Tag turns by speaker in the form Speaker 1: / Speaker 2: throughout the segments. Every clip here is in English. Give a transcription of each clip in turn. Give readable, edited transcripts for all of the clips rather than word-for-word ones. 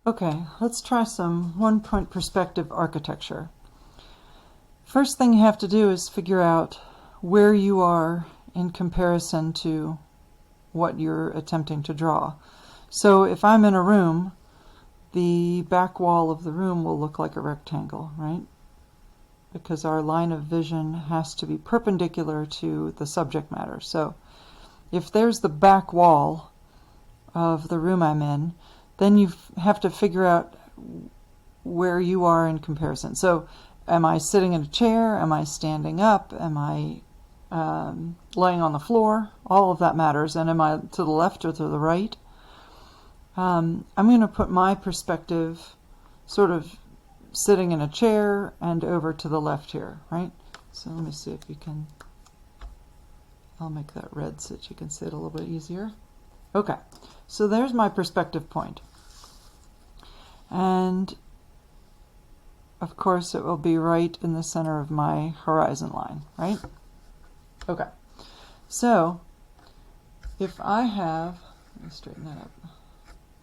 Speaker 1: Okay, let's try some one-point perspective architecture. First thing you have to do is figure out where you are in comparison to what you're attempting to draw. So if I'm in a room, the back wall of the room will look like a rectangle, right? Because our line of vision has to be perpendicular to the subject matter. So if there's the back wall of the room I'm in, then you have to figure out where you are in comparison. So am I sitting in a chair? Am I standing up? Am I laying on the floor? All of that matters. And am I to the left or to the right? I'm going to put my perspective sort of sitting in a chair and over to the left here, right? So let me see if you can, I'll make that red so that you can see it a little bit easier. Okay, so there's my perspective point. And of course it will be right in the center of my horizon line, right? Okay, so if I have, let me straighten that up.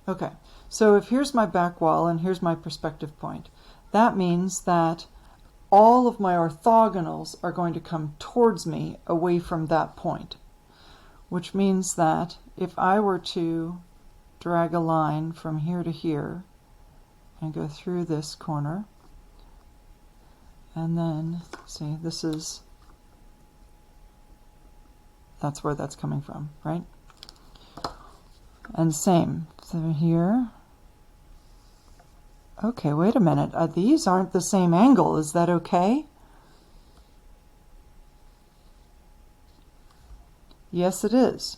Speaker 1: Okay, so if here's my back wall and here's my perspective point, that means that all of my orthogonals are going to come towards me away from that point, which means that if I were to drag a line from here to here and go through this corner, and then, see, this is, that's where that's coming from, right? And same, so here. Okay, wait a minute, these aren't the same angle, is that okay? Yes, it is.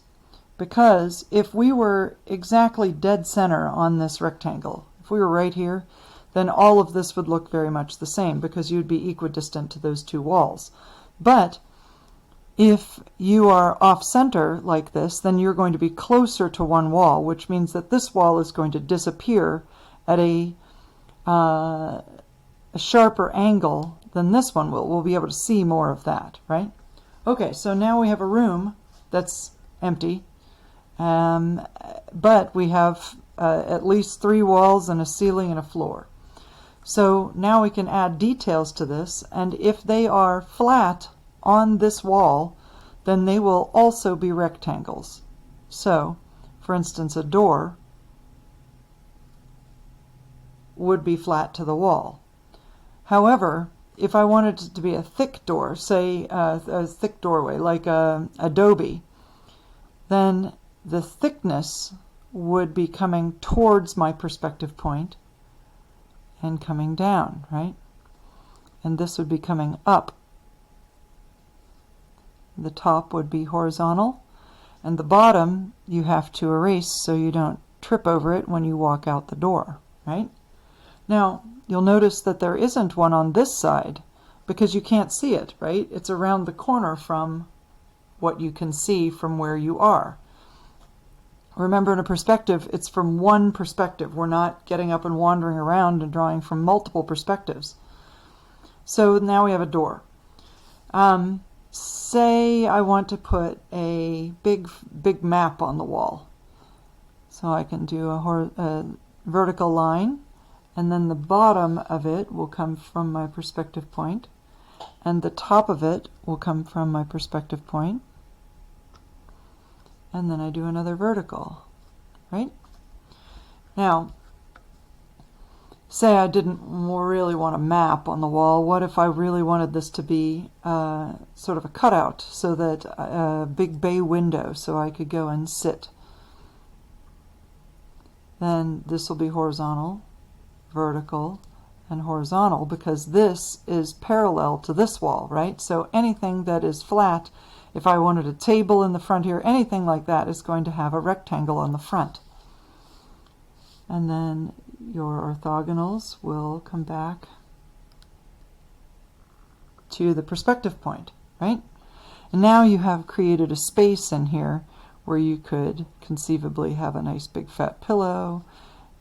Speaker 1: Because if we were exactly dead center on this rectangle, if we were right here, then all of this would look very much the same because you'd be equidistant to those two walls. But if you are off-center like this, then you're going to be closer to one wall, which means that this wall is going to disappear at a sharper angle than this one will. We'll be able to see more of that, right? Okay, so now we have a room that's empty, but we have at least 3 walls and a ceiling and a floor. So now we can add details to this, and if they are flat on this wall, then they will also be rectangles. So, for instance, a door would be flat to the wall. However, if I wanted it to be a thick door, say a thick doorway like adobe, then the thickness would be coming towards my perspective point and coming down, right? And this would be coming up. The top would be horizontal, and the bottom you have to erase so you don't trip over it when you walk out the door, right? Now, you'll notice that there isn't one on this side because you can't see it, right? It's around the corner from what you can see from where you are. Remember, in a perspective, it's from one perspective. We're not getting up and wandering around and drawing from multiple perspectives. So now we have a door. Say I want to put a big map on the wall. So I can do a vertical line, and then the bottom of it will come from my perspective point, and the top of it will come from my perspective point, and then I do another vertical, right? Now, say I didn't really want a map on the wall. What if I really wanted this to be sort of a cutout, so that a big bay window so I could go and sit? Then this will be horizontal, vertical, and horizontal, because this is parallel to this wall, right? So anything that is flat, if I wanted a table in the front here, anything like that is going to have a rectangle on the front. And then your orthogonals will come back to the perspective point, right? And now you have created a space in here where you could conceivably have a nice big fat pillow.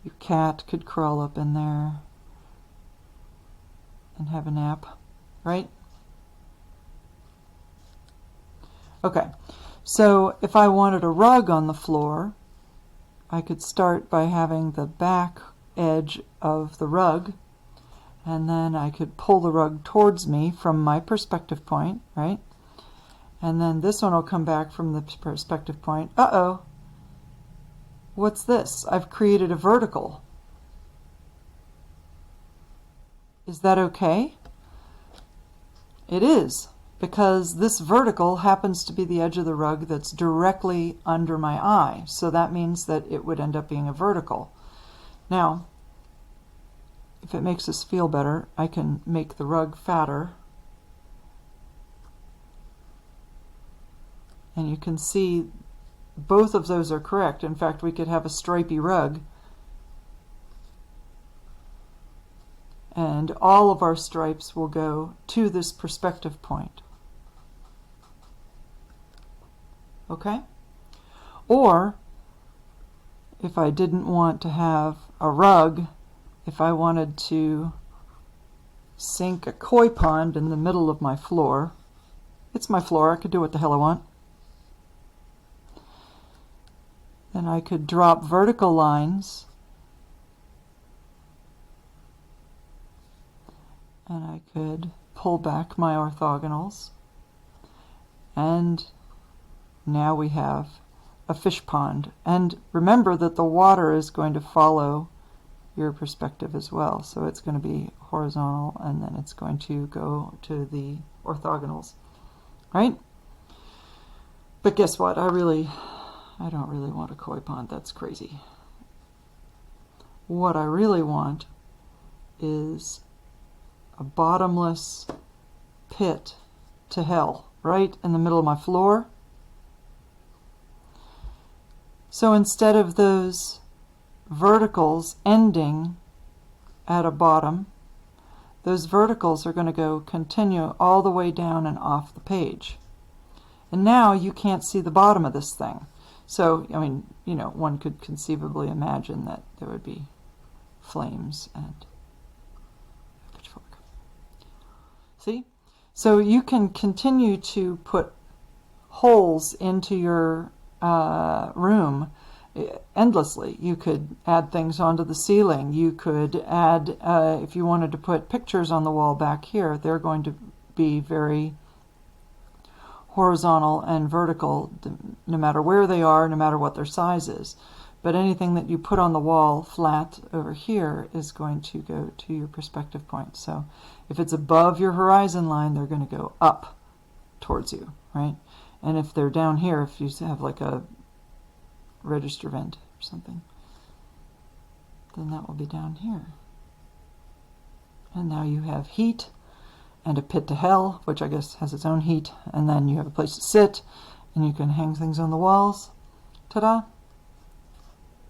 Speaker 1: Your cat could crawl up in there and have a nap, right? Okay, so if I wanted a rug on the floor, I could start by having the back edge of the rug, and then I could pull the rug towards me from my perspective point, right? And then this one will come back from the perspective point. Uh-oh, what's this? I've created a vertical. Is that okay? It is, because this vertical happens to be the edge of the rug that's directly under my eye. So that means that it would end up being a vertical. Now, if it makes us feel better, I can make the rug fatter. And you can see both of those are correct. In fact, we could have a stripy rug, and all of our stripes will go to this perspective point. Okay? Or, if I didn't want to have a rug, if I wanted to sink a koi pond in the middle of my floor, it's my floor, I could do what the hell I want. Then I could drop vertical lines, and I could pull back my orthogonals, and now we have a fish pond. And remember that the water is going to follow your perspective as well, so it's going to be horizontal, and then it's going to go to the orthogonals, right? But guess what? I don't really want a koi pond. That's crazy. What I really want is a bottomless pit to hell right in the middle of my floor. So instead of those verticals ending at a bottom, those verticals are going to continue all the way down and off the page. And now you can't see the bottom of this thing. So, I mean, you know, one could conceivably imagine that there would be flames and a pitchfork. See? So you can continue to put holes into your room endlessly. You could add things onto the ceiling. You could add, if you wanted to put pictures on the wall back here, they're going to be very horizontal and vertical, no matter where they are, no matter what their size is. But anything that you put on the wall flat over here is going to go to your perspective point. So if it's above your horizon line, they're going to go up towards you, right? And if they're down here, if you have like a register vent or something, then that will be down here. And now you have heat and a pit to hell, which I guess has its own heat, and then you have a place to sit, and you can hang things on the walls. Ta-da!